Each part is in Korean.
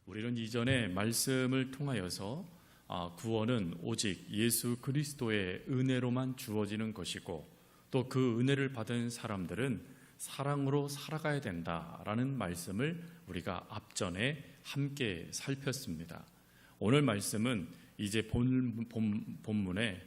우리는 이전에 말씀을 통하여서 구원은 오직 예수 그리스도의 은혜로만 주어지는 것이고 또 그 은혜를 받은 사람들은 사랑으로 살아가야 된다라는 말씀을 우리가 앞전에 함께 살폈습니다. 오늘 말씀은 이제 본론의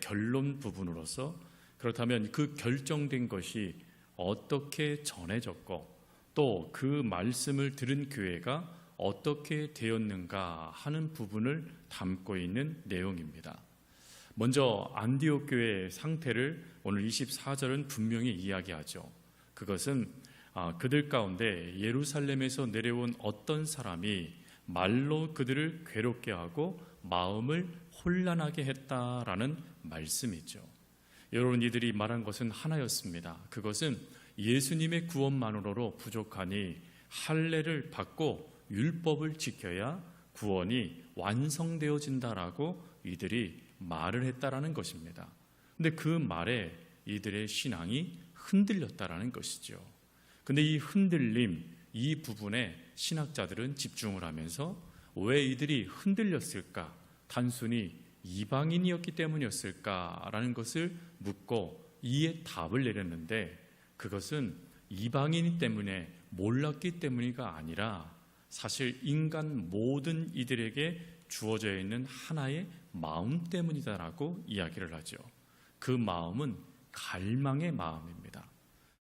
결론 부분으로서 그렇다면 그 결정된 것이 어떻게 전해졌고 또 그 말씀을 들은 교회가 어떻게 되었는가 하는 부분을 담고 있는 내용입니다. 먼저 안디옥 교회의 상태를 오늘 24절은 분명히 이야기하죠. 그것은 그들 가운데 예루살렘에서 내려온 어떤 사람이 말로 그들을 괴롭게 하고 마음을 혼란하게 했다라는 말씀이죠. 여러분, 이들이 말한 것은 하나였습니다. 그것은 예수님의 구원만으로 부족하니 할례를 받고 율법을 지켜야 구원이 완성되어진다라고 이들이 말을 했다라는 것입니다. 근데 그 말에 이들의 신앙이 흔들렸다라는 것이죠. 근데 이 흔들림, 이 부분에 신학자들은 집중을 하면서 왜 이들이 흔들렸을까? 단순히 이방인이었기 때문이었을까라는 것을 묻고 이에 답을 내렸는데 그것은 이방인이 때문에 몰랐기 때문이가 아니라 사실 인간 모든 이들에게 주어져 있는 하나의 마음 때문이다라고 이야기를 하죠. 그 마음은 갈망의 마음입니다.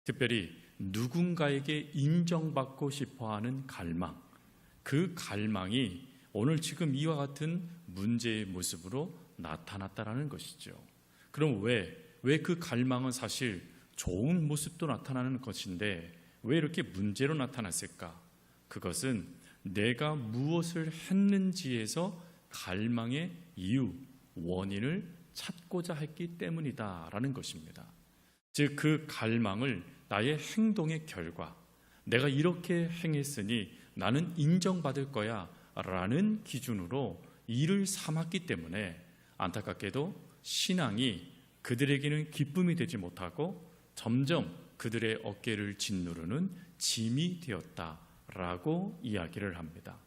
특별히 누군가에게 인정받고 싶어하는 갈망, 그 갈망이 오늘 지금 이와 같은 문제의 모습으로 나타났다라는 것이죠. 그럼 왜 그 갈망은 사실 좋은 모습도 나타나는 것인데 왜 이렇게 문제로 나타났을까? 그것은 내가 무엇을 했는지에서 갈망의 이유, 원인을 찾고자 했기 때문이다라는 것입니다. 즉, 그 갈망을 나의 행동의 결과, 내가 이렇게 행했으니 나는 인정받을 거야 라는 기준으로 이를 삼았기 때문에 안타깝게도 신앙이 그들에게는 기쁨이 되지 못하고 점점 그들의 어깨를 짓누르는 짐이 되었다라고 이야기를 합니다.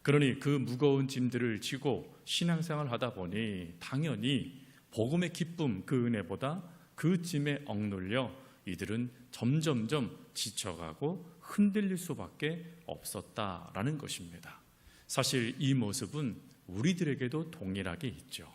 그러니 그 무거운 짐들을 지고 신앙생활을 하다 보니 당연히 복음의 기쁨, 그 은혜보다 그 짐에 억눌려 이들은 점점점 지쳐가고 흔들릴 수밖에 없었다라는 것입니다. 사실 이 모습은 우리들에게도 동일하게 있죠.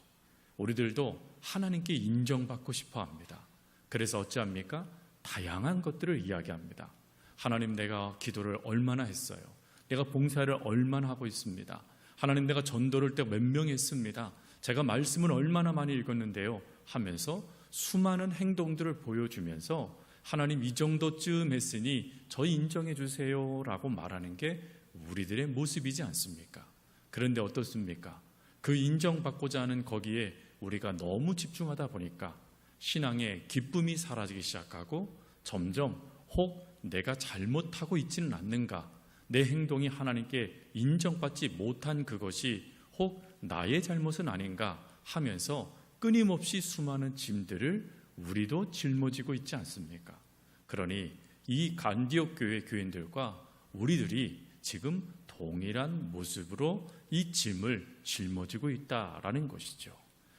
우리들도 하나님께 인정받고 싶어 합니다. 그래서 어찌합니까? 다양한 것들을 이야기합니다. 하나님, 내가 기도를 얼마나 했어요? 내가 봉사를 얼마나 하고 있습니다. 하나님, 내가 전도를 때 몇 명 했습니다. 제가 말씀을 얼마나 많이 읽었는데요 하면서 수많은 행동들을 보여주면서 하나님, 이 정도쯤 했으니 저 인정해 주세요 라고 말하는 게 우리들의 모습이지 않습니까? 그런데 어떻습니까? 그 인정받고자 하는 거기에 우리가 너무 집중하다 보니까 신앙의 기쁨이 사라지기 시작하고 점점 혹 내가 잘못하고 있지는 않는가, 내 행동이 하나님께 인정받지 못한 그것이 혹 나의 잘못은 아닌가 하면서 끊임없이 수많은 짐들을 우리도 짊어지고 있지 않습니까? 그러니 이 안디옥 교회 교인들과 우리들이 지금 동일한 모습으로 이 짐을 짊어지고 있다라는 것이죠.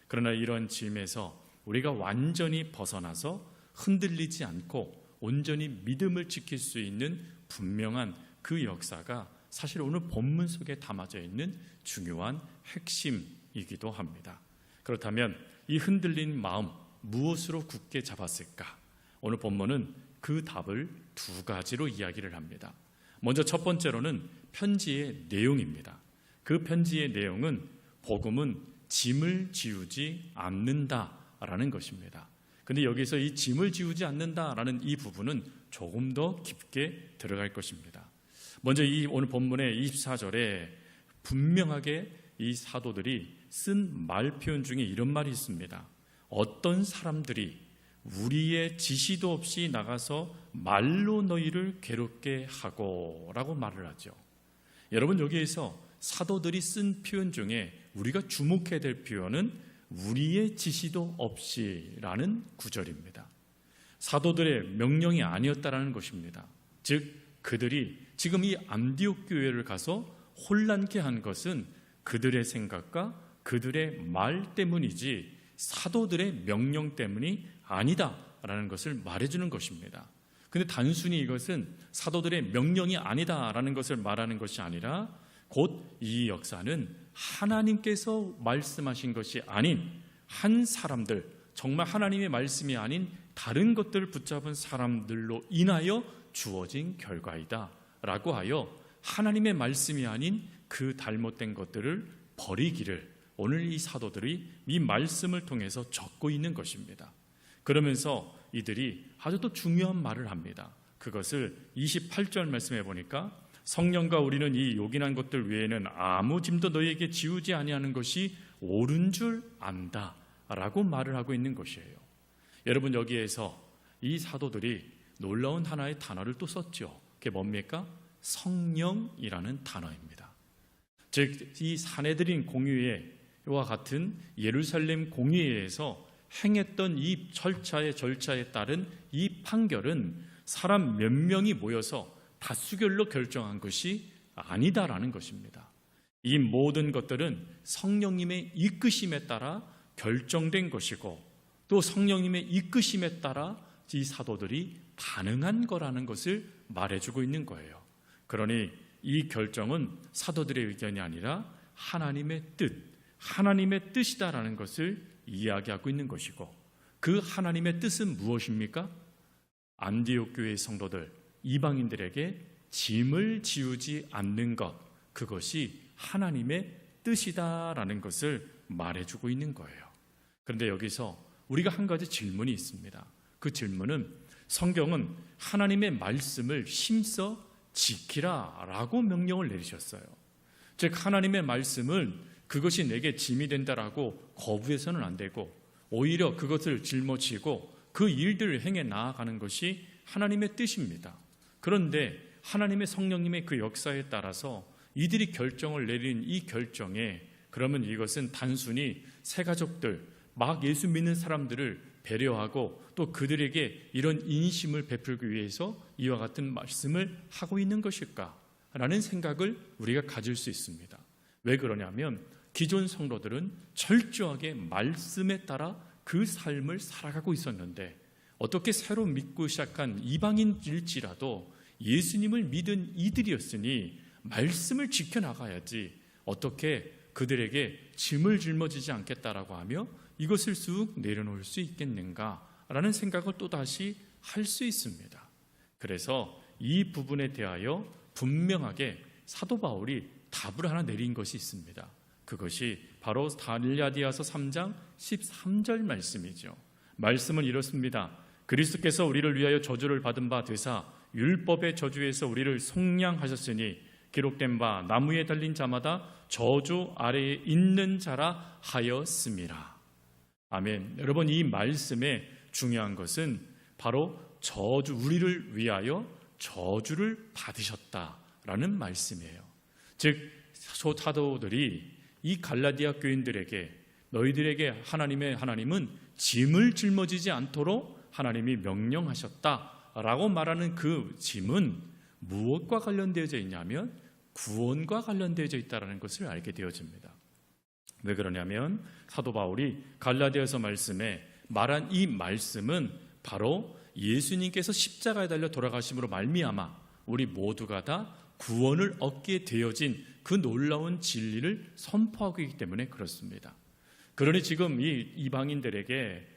그러나 이런 짐에서 우리가 완전히 벗어나서 흔들리지 않고 온전히 믿음을 지킬 수 있는 분명한 그 역사가 사실 오늘 본문 속에 담아져 있는 중요한 핵심이기도 합니다. 그렇다면 이 흔들린 마음 무엇으로 굳게 잡았을까? 오늘 본문은 그 답을 두 가지로 이야기를 합니다. 먼저 첫 번째로는 편지의 내용입니다. 그 편지의 내용은 복음은 짐을 지우지 않는다라는 것입니다. 그런데 여기서 이 짐을 지우지 않는다라는 이 부분은 조금 더 깊게 들어갈 것입니다. 먼저 이 오늘 본문의 24절에 분명하게 이 사도들이 쓴 말 표현 중에 이런 말이 있습니다. 어떤 사람들이 우리의 지시도 없이 나가서 말로 너희를 괴롭게 하고 라고 말을 하죠. 여러분, 여기에서 사도들이 쓴 표현 중에 우리가 주목해야 될 표현은 우리의 지시도 없이 라는 구절입니다. 사도들의 명령이 아니었다라는 것입니다. 즉 그들이 지금 이 안디옥 교회를 가서 혼란케 한 것은 그들의 생각과 그들의 말 때문이지 사도들의 명령 때문이 아니다라는 것을 말해주는 것입니다. 근데 단순히 이것은 사도들의 명령이 아니다라는 것을 말하는 것이 아니라 곧 이 역사는 하나님께서 말씀하신 것이 아닌 한 사람들, 정말 하나님의 말씀이 아닌 다른 것들을 붙잡은 사람들로 인하여 주어진 결과이다 라고 하여 하나님의 말씀이 아닌 그 잘못된 것들을 버리기를 오늘 이 사도들이 이 말씀을 통해서 적고 있는 것입니다. 그러면서 이들이 아주 또 중요한 말을 합니다. 그것을 28절 말씀해 보니까 성령과 우리는 이 요긴한 것들 외에는 아무 짐도 너희에게 지우지 아니하는 것이 옳은 줄 안다 라고 말을 하고 있는 것이에요. 여러분, 여기에서 이 사도들이 놀라운 하나의 단어를 또 썼죠. 그게 뭡니까? 성령이라는 단어입니다. 즉, 이 사내들인 공의회와 같은 예루살렘 공의회에서 행했던 이 절차에 따른 이 판결은 사람 몇 명이 모여서 다수결로 결정한 것이 아니다라는 것입니다. 이 모든 것들은 성령님의 이끄심에 따라 결정된 것이고 또 성령님의 이끄심에 따라 이 사도들이 가능한 거라는 것을 말해주고 있는 거예요. 그러니 이 결정은 사도들의 의견이 아니라 하나님의 뜻, 하나님의 뜻이다라는 것을 이야기하고 있는 것이고, 그 하나님의 뜻은 무엇입니까? 안디옥 교회의 성도들, 이방인들에게 짐을 지우지 않는 것, 그것이 하나님의 뜻이다라는 것을 말해주고 있는 거예요. 그런데 여기서 우리가 한 가지 질문이 있습니다. 그 질문은 성경은 하나님의 말씀을 힘써 지키라 라고 명령을 내리셨어요. 즉, 하나님의 말씀은 그것이 내게 짐이 된다라고 거부해서는 안 되고 오히려 그것을 짊어지고 그 일들을 행해 나아가는 것이 하나님의 뜻입니다. 그런데 하나님의 성령님의 그 역사에 따라서 이들이 결정을 내린 이 결정에, 그러면 이것은 단순히 새 가족들, 막 예수 믿는 사람들을 배려하고 또 그들에게 이런 인심을 베풀기 위해서 이와 같은 말씀을 하고 있는 것일까? 라는 생각을 우리가 가질 수 있습니다. 왜 그러냐면 기존 성도들은 철저하게 말씀에 따라 그 삶을 살아가고 있었는데 어떻게 새로 믿고 시작한 이방인일지라도 예수님을 믿은 이들이었으니 말씀을 지켜나가야지 어떻게 그들에게 짐을 짊어지지 않겠다라고 하며 이것을 쑥 내려놓을 수 있겠는가라는 생각을 또다시 할 수 있습니다. 그래서 이 부분에 대하여 분명하게 사도 바울이 답을 하나 내린 것이 있습니다. 그것이 바로 갈라디아서 3장 13절 말씀이죠. 말씀은 이렇습니다. 그리스도께서 우리를 위하여 저주를 받은 바 되사 율법의 저주에서 우리를 속량하셨으니 기록된 바 나무에 달린 자마다 저주 아래에 있는 자라 하였음이라. 아멘. 여러분, 이 말씀의 중요한 것은 바로 우리를 위하여 저주를 받으셨다라는 말씀이에요. 즉, 사도들이 이 갈라디아 교인들에게 너희들에게 하나님은 짐을 짊어지지 않도록 하나님이 명령하셨다라고 말하는 그 짐은 무엇과 관련되어져 있냐면 구원과 관련되어져 있다는 것을 알게 되어집니다. 왜 그러냐면 사도 바울이 갈라디아서 말씀에 말한 이 말씀은 바로 예수님께서 십자가에 달려 돌아가심으로 말미암아 우리 모두가 다 구원을 얻게 되어진 그 놀라운 진리를 선포하고 있기 때문에 그렇습니다. 그러니 지금 이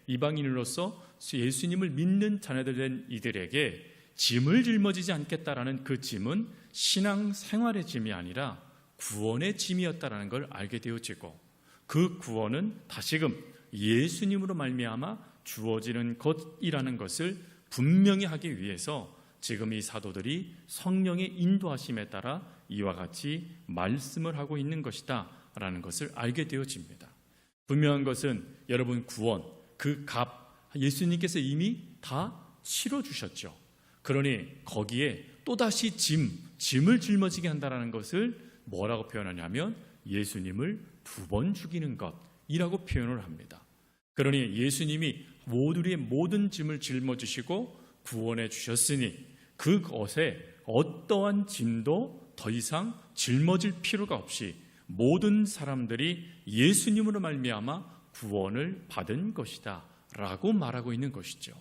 이방인으로서 예수님을 믿는 자녀들 된 이들에게 짐을 짊어지지 않겠다라는 그 짐은 신앙생활의 짐이 아니라 구원의 짐이었다라는 걸 알게 되어지고, 그 구원은 다시금 예수님으로 말미암아 주어지는 것이라는 것을 분명히 하기 위해서 지금 이 사도들이 성령의 인도하심에 따라 이와 같이 말씀을 하고 있는 것이다 라는 것을 알게 되어집니다. 분명한 것은 여러분, 구원, 그 값 예수님께서 이미 다 치러주셨죠. 그러니 거기에 또다시 짐을 짊어지게 한다는 것을 뭐라고 표현하냐면 예수님을 2번 죽이는 것이라고 표현을 합니다. 그러니 예수님이 우리의 모든 짐을 짊어지시고 구원해 주셨으니 그것에 어떠한 짐도 더 이상 짊어질 필요가 없이 모든 사람들이 예수님으로 말미암아 구원을 받은 것이다 라고 말하고 있는 것이죠.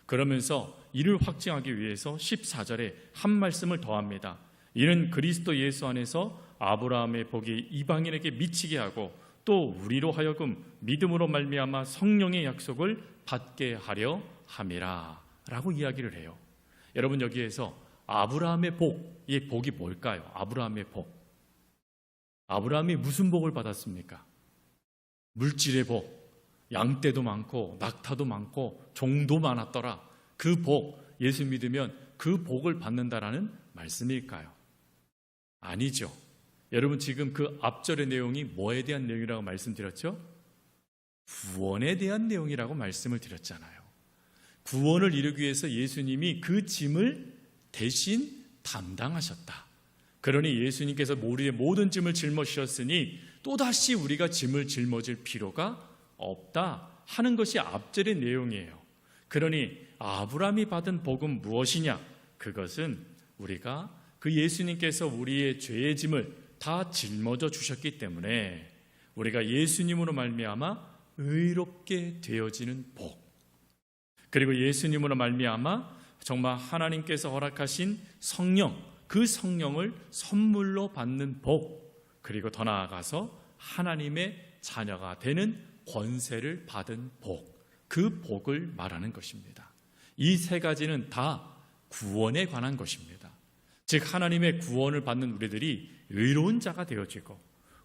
그러면서 이를 확증하기 위해서 14절에 한 말씀을 더합니다. 이는 그리스도 예수 안에서 아브라함의 복이 이방인에게 미치게 하고 또 우리로 하여금 믿음으로 말미암아 성령의 약속을 받게 하려 함이라 라고 이야기를 해요. 여러분, 여기에서 아브라함의 복, 이 복이 뭘까요? 아브라함의 복. 아브라함이 무슨 복을 받았습니까? 물질의 복, 양떼도 많고 낙타도 많고 종도 많았더라. 그 복, 예수 믿으면 그 복을 받는다라는 말씀일까요? 아니죠. 여러분, 지금 그 앞절의 내용이 뭐에 대한 내용이라고 말씀드렸죠? 구원에 대한 내용이라고 말씀을 드렸잖아요. 구원을 이루기 위해서 예수님이 그 짐을 대신 담당하셨다. 그러니 예수님께서 우리의 모든 짐을 짊어지셨으니 또다시 우리가 짐을 짊어질 필요가 없다 하는 것이 앞절의 내용이에요. 그러니 아브라함이 받은 복은 무엇이냐? 그것은 우리가 그 예수님께서 우리의 죄의 짐을 다 짊어져 주셨기 때문에 우리가 예수님으로 말미암아 의롭게 되어지는 복, 그리고 예수님으로 말미암아 정말 하나님께서 허락하신 성령, 그 성령을 선물로 받는 복, 그리고 더 나아가서 하나님의 자녀가 되는 권세를 받은 복, 그 복을 말하는 것입니다. 이 세 가지는 다 구원에 관한 것입니다. 즉 하나님의 구원을 받는 우리들이 의로운 자가 되어지고,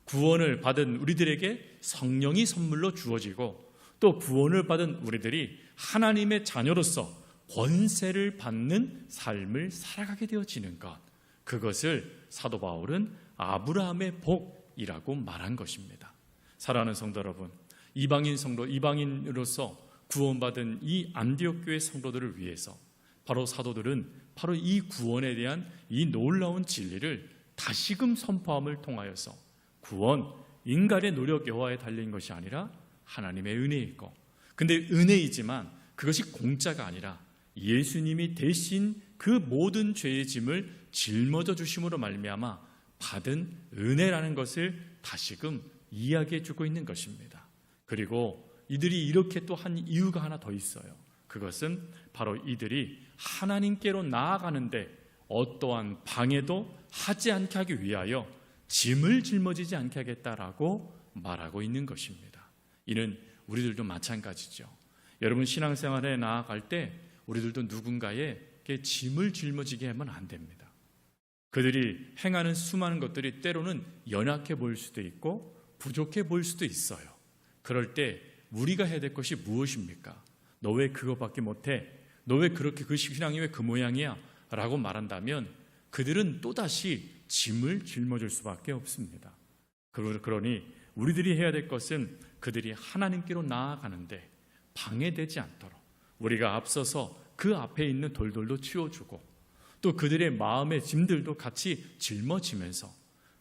구원을 받은 우리들에게 성령이 선물로 주어지고, 또 구원을 받은 우리들이 하나님의 자녀로서 권세를 받는 삶을 살아가게 되어지는 것, 그것을 사도 바울은 아브라함의 복이라고 말한 것입니다. 사랑하는 성도 여러분, 이방인으로서 구원받은 이 안디옥 교회 성도들을 위해서 바로 사도들은 바로 이 구원에 대한 이 놀라운 진리를 다시금 선포함을 통하여서 구원, 인간의 노력 여하에 달린 것이 아니라 하나님의 은혜이고, 근데 은혜이지만 그것이 공짜가 아니라 예수님이 대신 그 모든 죄의 짐을 짊어져 주심으로 말미암아 받은 은혜라는 것을 다시금 이야기해 주고 있는 것입니다. 그리고 이들이 이렇게 또 한 이유가 하나 더 있어요. 그것은 바로 이들이 하나님께로 나아가는데 어떠한 방해도 하지 않게 하기 위하여 짐을 짊어지지 않게 하겠다라고 말하고 있는 것입니다. 이는 우리들도 마찬가지죠. 여러분, 신앙생활에 나아갈 때 우리들도 누군가에게 짐을 짊어지게 하면 안 됩니다. 그들이 행하는 수많은 것들이 때로는 연약해 보일 수도 있고 부족해 보일 수도 있어요. 그럴 때 우리가 해야 될 것이 무엇입니까? 너 왜 그거밖에 못해? 너 왜 그렇게 그 신앙이 왜 그 모양이야? 라고 말한다면 그들은 또다시 짐을 짊어질 수밖에 없습니다. 그러니 우리들이 해야 될 것은 그들이 하나님께로 나아가는데 방해되지 않도록 우리가 앞서서 그 앞에 있는 돌돌도 치워주고, 또 그들의 마음의 짐들도 같이 짊어지면서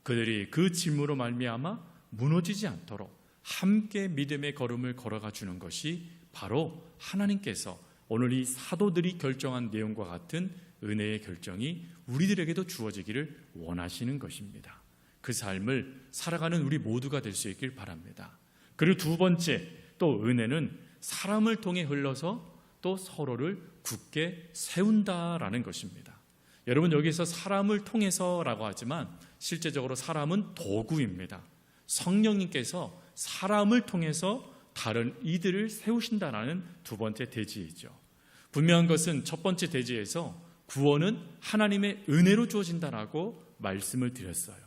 그들이 그 짐으로 말미암아 무너지지 않도록 함께 믿음의 걸음을 걸어가 주는 것이 바로 하나님께서 오늘 이 사도들이 결정한 내용과 같은 은혜의 결정이 우리들에게도 주어지기를 원하시는 것입니다. 그 삶을 살아가는 우리 모두가 될 수 있길 바랍니다. 그리고 두 번째, 또 은혜는 사람을 통해 흘러서 또 서로를 굳게 세운다라는 것입니다. 여러분, 여기서 사람을 통해서라고 하지만 실제적으로 사람은 도구입니다. 성령님께서 사람을 통해서 다른 이들을 세우신다라는 두 번째 대지이죠. 분명한 것은 첫 번째 대지에서 구원은 하나님의 은혜로 주어진다라고 말씀을 드렸어요.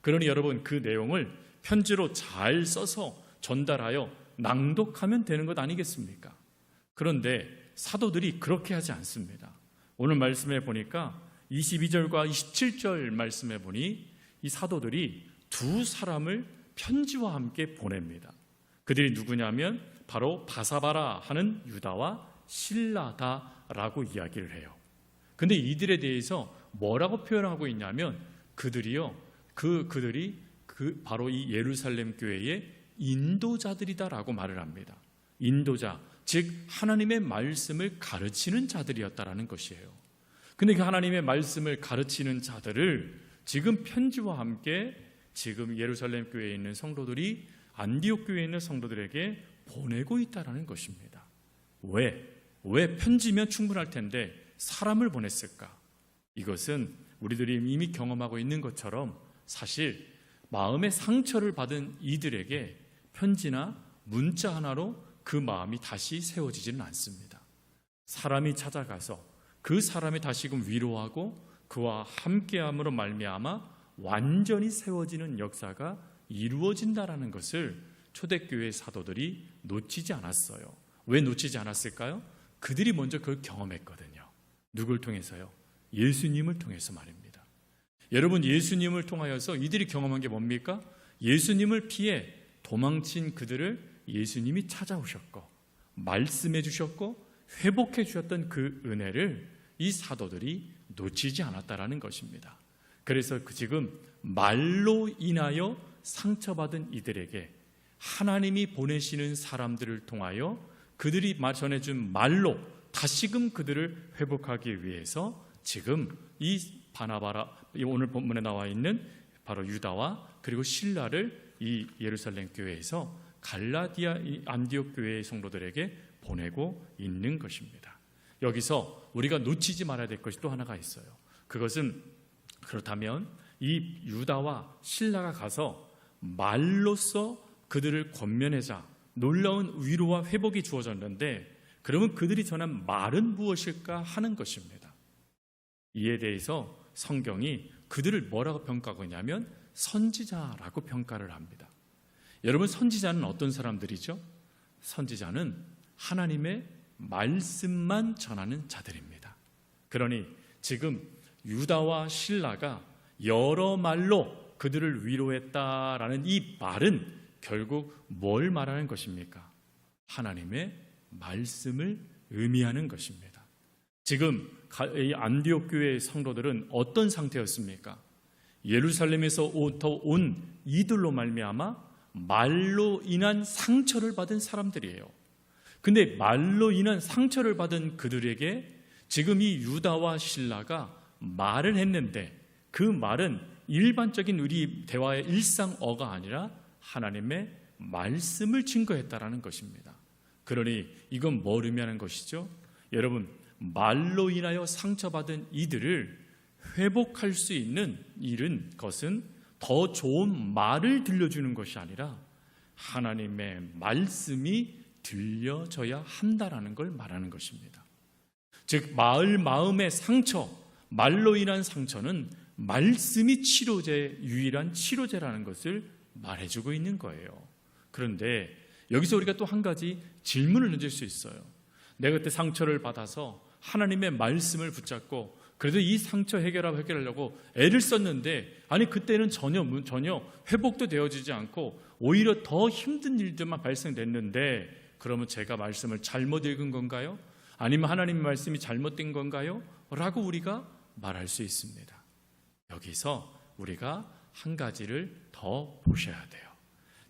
그러니 여러분, 그 내용을 편지로 잘 써서 전달하여 낭독하면 되는 것 아니겠습니까? 그런데 사도들이 그렇게 하지 않습니다. 오늘 말씀해 보니까 22절과 27절 말씀해 보니 이 사도들이 두 사람을 편지와 함께 보냅니다. 그들이 누구냐면 바로 바사바라 하는 유다와 실라다라고 이야기를 해요. 근데 이들에 대해서 뭐라고 표현하고 있냐면 그들이 바로 이 예루살렘 교회의 인도자들이다라고 말을 합니다. 인도자, 즉 하나님의 말씀을 가르치는 자들이었다라는 것이에요. 근데 그 하나님의 말씀을 가르치는 자들을 지금 편지와 함께 지금 예루살렘 교회에 있는 성도들이 안디옥 교회에 있는 성도들에게 보내고 있다는 것입니다. 왜 편지면 충분할 텐데 사람을 보냈을까? 이것은 우리들이 이미 경험하고 있는 것처럼 사실 마음의 상처를 받은 이들에게 편지나 문자 하나로 그 마음이 다시 세워지지는 않습니다. 사람이 찾아가서 그 사람이 다시금 위로하고 그와 함께함으로 말미암아 완전히 세워지는 역사가 이루어진다라는 것을 초대교회 사도들이 놓치지 않았어요. 왜 놓치지 않았을까요? 그들이 먼저 그걸 경험했거든요. 누굴 통해서요? 예수님을 통해서 말입니다. 여러분, 예수님을 통하여서 이들이 경험한 게 뭡니까? 예수님을 피해 도망친 그들을 예수님이 찾아오셨고 말씀해 주셨고 회복해 주셨던 그 은혜를 이 사도들이 놓치지 않았다라는 것입니다. 그래서 지금 말로 인하여 상처받은 이들에게 하나님이 보내시는 사람들을 통하여 그들이 전해준 말로 다시금 그들을 회복하기 위해서 지금 이 바나바라, 오늘 본문에 나와 있는 바로 유다와 그리고 실라를 이 예루살렘 교회에서 갈라디아 안디옥 교회의 성도들에게 보내고 있는 것입니다. 여기서 우리가 놓치지 말아야 될 것이 또 하나가 있어요. 그것은 그렇다면 이 유다와 실라가 가서 말로써 그들을 권면하자 놀라운 위로와 회복이 주어졌는데, 그러면 그들이 전한 말은 무엇일까 하는 것입니다. 이에 대해서 성경이 그들을 뭐라고 평가하고 있냐면 선지자라고 평가를 합니다. 여러분, 선지자는 어떤 사람들이죠? 선지자는 하나님의 말씀만 전하는 자들입니다. 그러니 지금 유다와 실라가 여러 말로 그들을 위로했다라는 이 말은 결국 뭘 말하는 것입니까? 하나님의 말씀을 의미하는 것입니다. 지금 이 안디옥 교회의 성도들은 어떤 상태였습니까? 예루살렘에서 온 이들로 말미암아 말로 인한 상처를 받은 사람들이에요. 근데 말로 인한 상처를 받은 그들에게 지금 이 유다와 실라가 말을 했는데 그 말은 일반적인 우리 대화의 일상어가 아니라 하나님의 말씀을 증거했다라는 것입니다. 그러니 이건 뭘 의미하는 것이죠? 여러분, 말로 인하여 상처받은 이들을 회복할 수 있는 것은 더 좋은 말을 들려주는 것이 아니라 하나님의 말씀이 들려져야 한다라는 걸 말하는 것입니다. 즉 마음의 상처, 말로 인한 상처는 말씀이 유일한 치료제라는 것을 말해주고 있는 거예요. 그런데 여기서 우리가 또 한 가지 질문을 던질 수 있어요. 내가 그때 상처를 받아서 하나님의 말씀을 붙잡고 그래도 이 상처 해결하려고 애를 썼는데, 아니 그때는 전혀 회복도 되어지지 않고 오히려 더 힘든 일들만 발생됐는데, 그러면 제가 말씀을 잘못 읽은 건가요? 아니면 하나님의 말씀이 잘못된 건가요? 라고 우리가 말할 수 있습니다. 여기서 우리가 한 가지를 더 보셔야 돼요.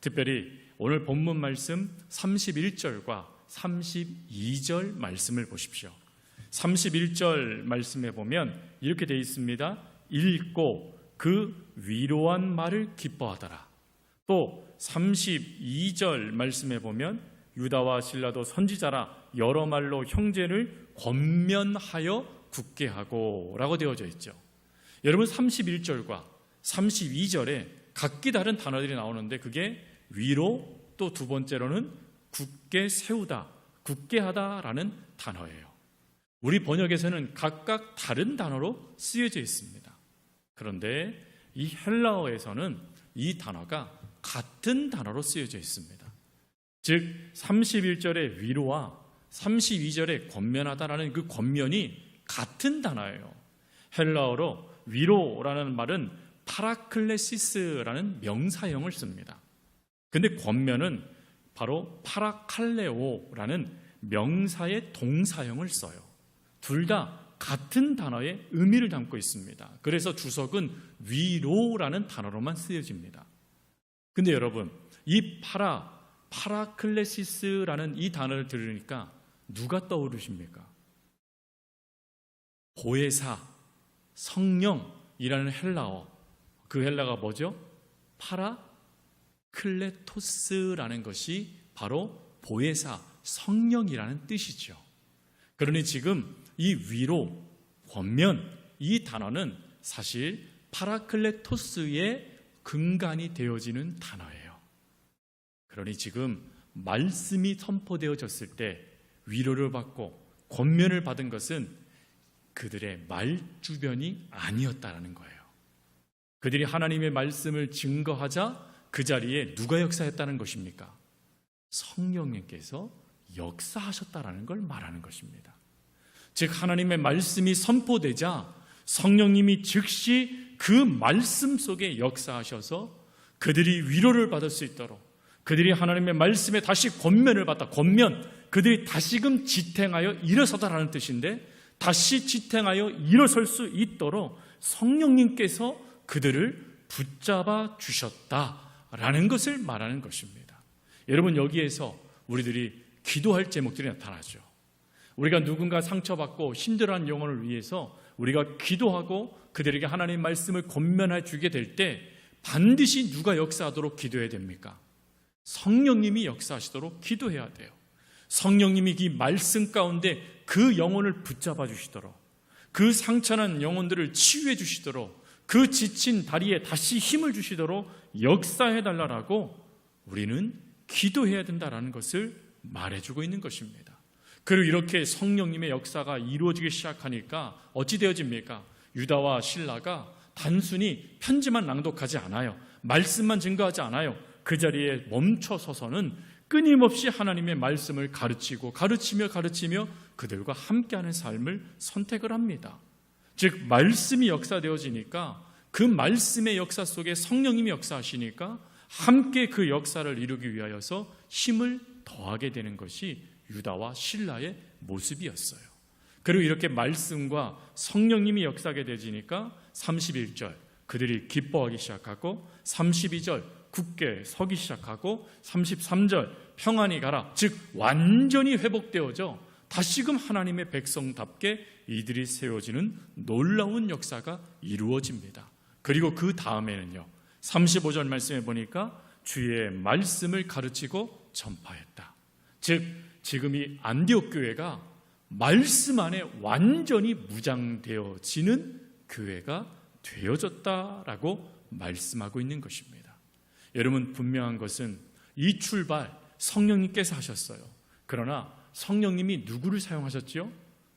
특별히 오늘 본문 말씀 31절과 32절 말씀을 보십시오. 31절 말씀에 보면 이렇게 되어 있습니다. 읽고 그 위로한 말을 기뻐하더라. 또 32절 말씀에 보면 유다와 실라도 선지자라 여러 말로 형제를 권면하여 굳게 하고 라고 되어져 있죠. 여러분, 31절과 32절에 각기 다른 단어들이 나오는데 그게 위로, 또 두 번째로는 굳게 세우다, 굳게 하다라는 단어예요. 우리 번역에서는 각각 다른 단어로 쓰여져 있습니다. 그런데 이 헬라어에서는 이 단어가 같은 단어로 쓰여져 있습니다. 즉 31절의 위로와 32절의 권면하다라는 그 권면이 같은 단어예요. 헬라어로 위로라는 말은 파라클레시스라는 명사형을 씁니다. 근데 권면은 바로 파라칼레오라는 명사의 동사형을 써요. 둘 다 같은 단어의 의미를 담고 있습니다. 그래서 주석은 위로라는 단어로만 쓰여집니다. 근데 여러분, 이 파라클레시스라는 이 단어를 들으니까 누가 떠오르십니까? 보혜사, 성령이라는 헬라어, 그 헬라가 뭐죠? 파라클레토스라는 것이 바로 보혜사, 성령이라는 뜻이죠. 그러니 지금 이 위로, 권면, 이 단어는 사실 파라클레토스의 근간이 되어지는 단어예요. 그러니 지금 말씀이 선포되어졌을 때 위로를 받고 권면을 받은 것은 그들의 말주변이 아니었다라는 거예요. 그들이 하나님의 말씀을 증거하자 그 자리에 누가 역사했다는 것입니까? 성령님께서 역사하셨다라는 걸 말하는 것입니다. 즉 하나님의 말씀이 선포되자 성령님이 즉시 그 말씀 속에 역사하셔서 그들이 위로를 받을 수 있도록, 그들이 하나님의 말씀에 다시 권면을 받다, 권면, 그들이 다시금 지탱하여 일어서다라는 뜻인데, 다시 지탱하여 일어설 수 있도록 성령님께서 그들을 붙잡아 주셨다라는 것을 말하는 것입니다. 여러분, 여기에서 우리들이 기도할 제목들이 나타나죠. 우리가 누군가 상처받고 힘들어하는 영혼을 위해서 우리가 기도하고 그들에게 하나님의 말씀을 권면해 주게 될 때 반드시 누가 역사하도록 기도해야 됩니까? 성령님이 역사하시도록 기도해야 돼요. 성령님이 이 말씀 가운데 그 영혼을 붙잡아 주시도록, 그 상처난 영혼들을 치유해 주시도록, 그 지친 다리에 다시 힘을 주시도록 역사해 달라고 우리는 기도해야 된다라는 것을 말해주고 있는 것입니다. 그리고 이렇게 성령님의 역사가 이루어지기 시작하니까 어찌 되어집니까? 유다와 실라가 단순히 편지만 낭독하지 않아요. 말씀만 증거하지 않아요. 그 자리에 멈춰 서서는 끊임없이 하나님의 말씀을 가르치고 가르치며 그들과 함께하는 삶을 선택을 합니다. 즉 말씀이 역사되어지니까 그 말씀의 역사 속에 성령님이 역사하시니까 함께 그 역사를 이루기 위하여서 힘을 더하게 되는 것이 유다와 실라의 모습이었어요. 그리고 이렇게 말씀과 성령님이 역사하게 되지니까 31절 그들이 기뻐하기 시작하고, 32절 굳게 서기 시작하고, 33절 평안히 가라, 즉 완전히 회복되어져 다시금 하나님의 백성답게 이들이 세워지는 놀라운 역사가 이루어집니다. 그리고 그 다음에는요, 35절 말씀에 보니까 주의 말씀을 가르치고 전파했다. 즉 지금 이 안디옥 교회가 말씀 안에 완전히 무장되어지는 교회가 되어졌다라고 말씀하고 있는 것입니다. 여러분, 분명한 것은 이 출발 성령님께서 하셨어요. 그러나 성령님이 누구를 사용하셨죠?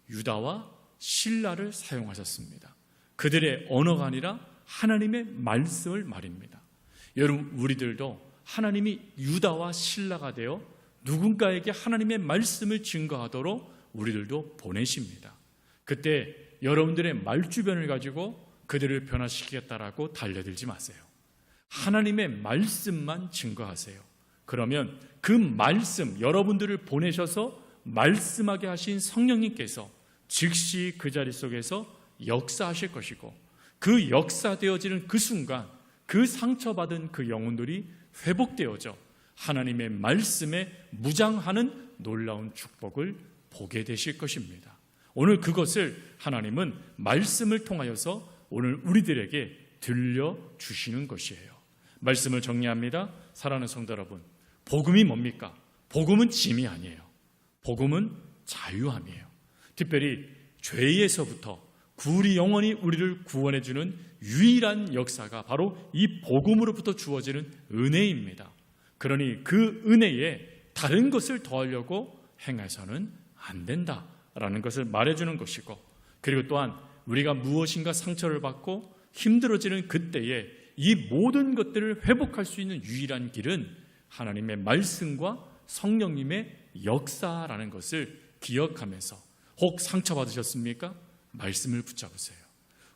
유다와 실라를 사용하셨습니다. 그들의 언어가 아니라 하나님의 말씀을 말입니다. 여러분, 우리들도 하나님이 유다와 실라가 되어 누군가에게 하나님의 말씀을 증거하도록 우리들도 보내십니다. 그때 여러분들의 말주변을 가지고 그들을 변화시키겠다라고 달려들지 마세요. 하나님의 말씀만 증거하세요. 그러면 그 말씀, 여러분들을 보내셔서 말씀하게 하신 성령님께서 즉시 그 자리 속에서 역사하실 것이고, 그 역사되어지는 그 순간 그 상처받은 그 영혼들이 회복되어져 하나님의 말씀에 무장하는 놀라운 축복을 보게 되실 것입니다. 오늘 그것을 하나님은 말씀을 통하여서 오늘 우리들에게 들려주시는 것이에요. 말씀을 정리합니다. 사랑하는 성도 여러분, 복음이 뭡니까? 복음은 짐이 아니에요. 복음은 자유함이에요. 특별히 죄에서부터 우리 영원히 우리를 구원해주는 유일한 역사가 바로 이 복음으로부터 주어지는 은혜입니다. 그러니 그 은혜에 다른 것을 더하려고 행해서는 안 된다라는 것을 말해주는 것이고, 그리고 또한 우리가 무엇인가 상처를 받고 힘들어지는 그때에 이 모든 것들을 회복할 수 있는 유일한 길은 하나님의 말씀과 성령님의 역사라는 것을 기억하면서, 혹 상처받으셨습니까? 말씀을 붙잡으세요.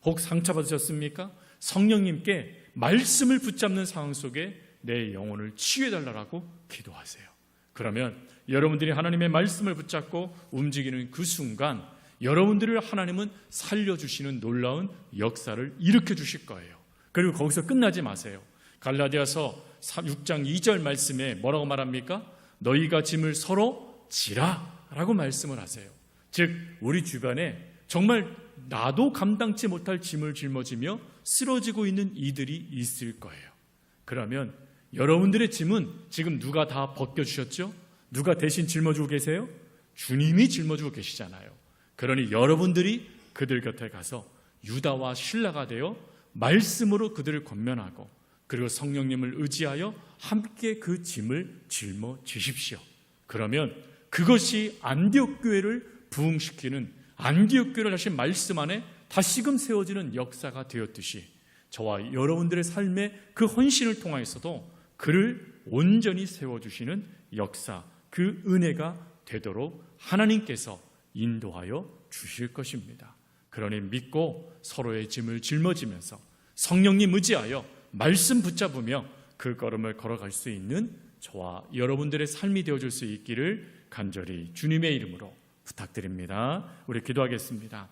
혹 상처받으셨습니까? 성령님께 말씀을 붙잡는 상황 속에 내 영혼을 치유해달라고 기도하세요. 그러면 여러분들이 하나님의 말씀을 붙잡고 움직이는 그 순간 여러분들을 하나님은 살려주시는 놀라운 역사를 일으켜 주실 거예요. 그리고 거기서 끝나지 마세요. 갈라디아서 6장 2절 말씀에 뭐라고 말합니까? 너희가 짐을 서로 지라 라고 말씀을 하세요. 즉 우리 주변에 정말 나도 감당치 못할 짐을 짊어지며 쓰러지고 있는 이들이 있을 거예요. 그러면 여러분들의 짐은 지금 누가 다 벗겨주셨죠? 누가 대신 짊어지고 계세요? 주님이 짊어지고 계시잖아요. 그러니 여러분들이 그들 곁에 가서 유다와 실라가 되어 말씀으로 그들을 권면하고, 그리고 성령님을 의지하여 함께 그 짐을 짊어지십시오. 그러면 그것이 안디옥 교회를 부흥시키는, 안디옥 교회를 다시 말씀 안에 다시금 세워지는 역사가 되었듯이, 저와 여러분들의 삶의 그 헌신을 통하여서도 그를 온전히 세워주시는 역사, 그 은혜가 되도록 하나님께서 인도하여 주실 것입니다. 그러니 믿고 서로의 짐을 짊어지면서 성령님 의지하여 말씀 붙잡으며 그 걸음을 걸어갈 수 있는 저와 여러분들의 삶이 되어줄 수 있기를 간절히 주님의 이름으로 부탁드립니다. 우리 기도하겠습니다.